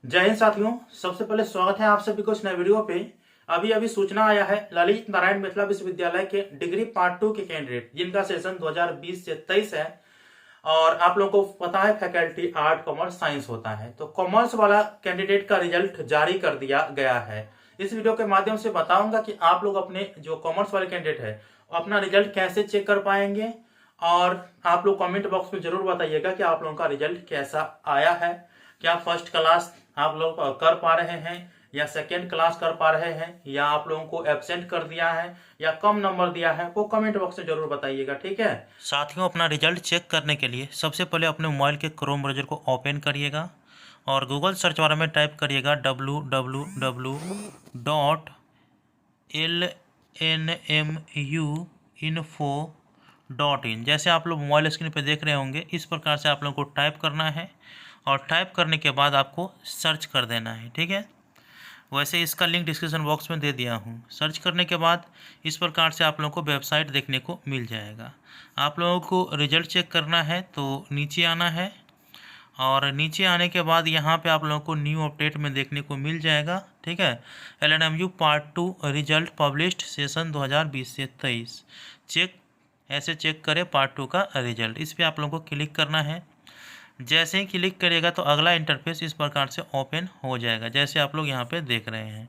जय हिंद साथियों। सबसे पहले स्वागत है आप सभी को इस नए वीडियो पे। अभी अभी सूचना आया है ललित नारायण मिथिला विश्वविद्यालय के डिग्री पार्ट 2 के कैंडिडेट जिनका सेशन 2020 से 23 है। और आप लोगों को पता है फैकल्टी आर्ट कॉमर्स साइंस होता है, तो कॉमर्स वाला कैंडिडेट का रिजल्ट जारी कर दिया गया है। इस वीडियो के माध्यम से बताऊंगा कि आप लोग अपने जो कॉमर्स वाले कैंडिडेट है अपना रिजल्ट कैसे चेक कर पाएंगे। और आप लोग कमेंट बॉक्स में जरूर बताइएगा कि आप लोगों का रिजल्ट कैसा आया है। क्या फर्स्ट क्लास आप लोग कर पा रहे हैं या सेकेंड क्लास कर पा रहे हैं या आप लोगों को एब्सेंट कर दिया है या कम नंबर दिया है, वो कमेंट बॉक्स में जरूर बताइएगा। ठीक है साथियों, अपना रिजल्ट चेक करने के लिए सबसे पहले अपने मोबाइल के क्रोम ब्राउज़र को ओपन करिएगा और गूगल सर्च बार में टाइप करिएगा www.lnmuinfo.in। जैसे आप लोग मोबाइल स्क्रीन पर देख रहे होंगे इस प्रकार से आप लोगों को टाइप करना है और टाइप करने के बाद आपको सर्च कर देना है। ठीक है, वैसे इसका लिंक डिस्क्रिप्शन बॉक्स में दे दिया हूँ। सर्च करने के बाद इस प्रकार से आप लोगों को वेबसाइट देखने को मिल जाएगा। आप लोगों को रिजल्ट चेक करना है तो नीचे आना है और नीचे आने के बाद यहाँ पे आप लोगों को न्यू अपडेट में देखने को मिल जाएगा। ठीक है, LNMU part 2 result published session 2020 से 23 चेक, ऐसे चेक करें पार्ट 2 का रिजल्ट। इस पर आप लोगों को क्लिक करना है। जैसे ही क्लिक करिएगा तो अगला इंटरफेस इस प्रकार से ओपन हो जाएगा, जैसे आप लोग यहाँ पे देख रहे हैं।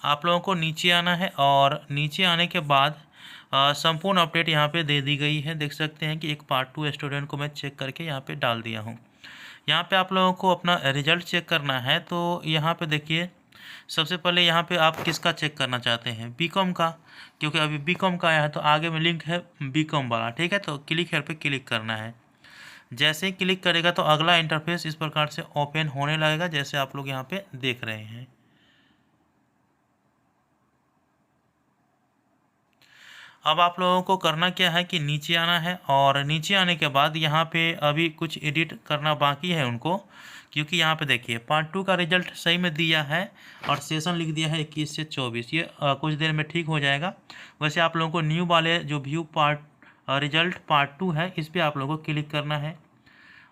आप लोगों को नीचे आना है और नीचे आने के बाद संपूर्ण अपडेट यहाँ पे दे दी गई है। देख सकते हैं कि एक पार्ट 2 स्टूडेंट को मैं चेक करके यहाँ पे डाल दिया हूँ। यहाँ पे आप लोगों को अपना रिजल्ट चेक करना है तो यहाँ पे देखिए, सबसे पहले यहाँ पे आप किसका चेक करना चाहते हैं, बीकॉम का, क्योंकि अभी बीकॉम का आया है तो आगे में लिंक है बीकॉम वाला। ठीक है, तो क्लिक हेयर पे क्लिक करना है। जैसे ही क्लिक करेगा तो अगला इंटरफेस इस प्रकार से ओपन होने लगेगा, जैसे आप लोग यहाँ पे देख रहे हैं। अब आप लोगों को करना क्या है कि नीचे आना है और नीचे आने के बाद यहाँ पे अभी कुछ एडिट करना बाकी है उनको, क्योंकि यहाँ पे देखिए पार्ट 2 का रिजल्ट सही में दिया है और सेशन लिख दिया है 21 से 24। ये कुछ देर में ठीक हो जाएगा। वैसे आप लोगों को न्यू वाले जो व्यू पार्ट रिजल्ट पार्ट 2 है इस पर आप लोगों को क्लिक करना है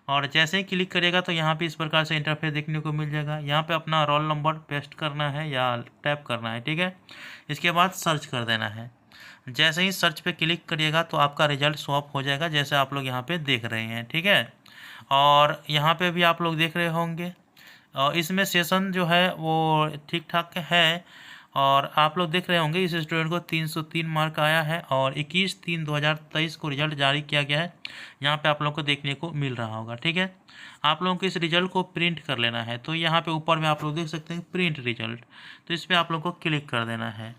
और जैसे ही क्लिक करेगा तो यहाँ पे इस प्रकार से इंटरफेस देखने को मिल जाएगा। यहाँ पे अपना रोल नंबर पेस्ट करना है या टैप करना है। ठीक है, इसके बाद सर्च कर देना है। जैसे ही सर्च पे क्लिक करिएगा तो आपका रिजल्ट शो अप हो जाएगा, जैसे आप लोग यहाँ पे देख रहे हैं। ठीक है, और यहाँ पे भी आप लोग देख रहे होंगे और इसमें सेशन जो है वो ठीक ठाक है और आप लोग देख रहे होंगे इस स्टूडेंट को 303 मार्क आया है और 21/3/2023 को रिजल्ट जारी किया गया है। यहाँ पे आप लोग को देखने को मिल रहा होगा। ठीक है, आप लोगों को इस रिजल्ट को प्रिंट कर लेना है, तो यहाँ पे ऊपर में आप लोग देख सकते हैं प्रिंट रिजल्ट, तो इस पर आप लोग को क्लिक कर देना है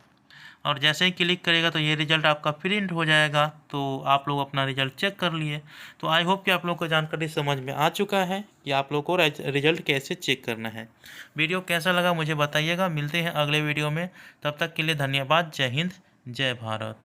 और जैसे ही क्लिक करेगा तो ये रिजल्ट आपका प्रिंट हो जाएगा। तो आप लोग अपना रिजल्ट चेक कर लिए। तो आई होप कि आप लोगों को जानकारी समझ में आ चुका है कि आप लोग को रिजल्ट कैसे चेक करना है। वीडियो कैसा लगा मुझे बताइएगा। मिलते हैं अगले वीडियो में, तब तक के लिए धन्यवाद। जय हिंद, जय भारत।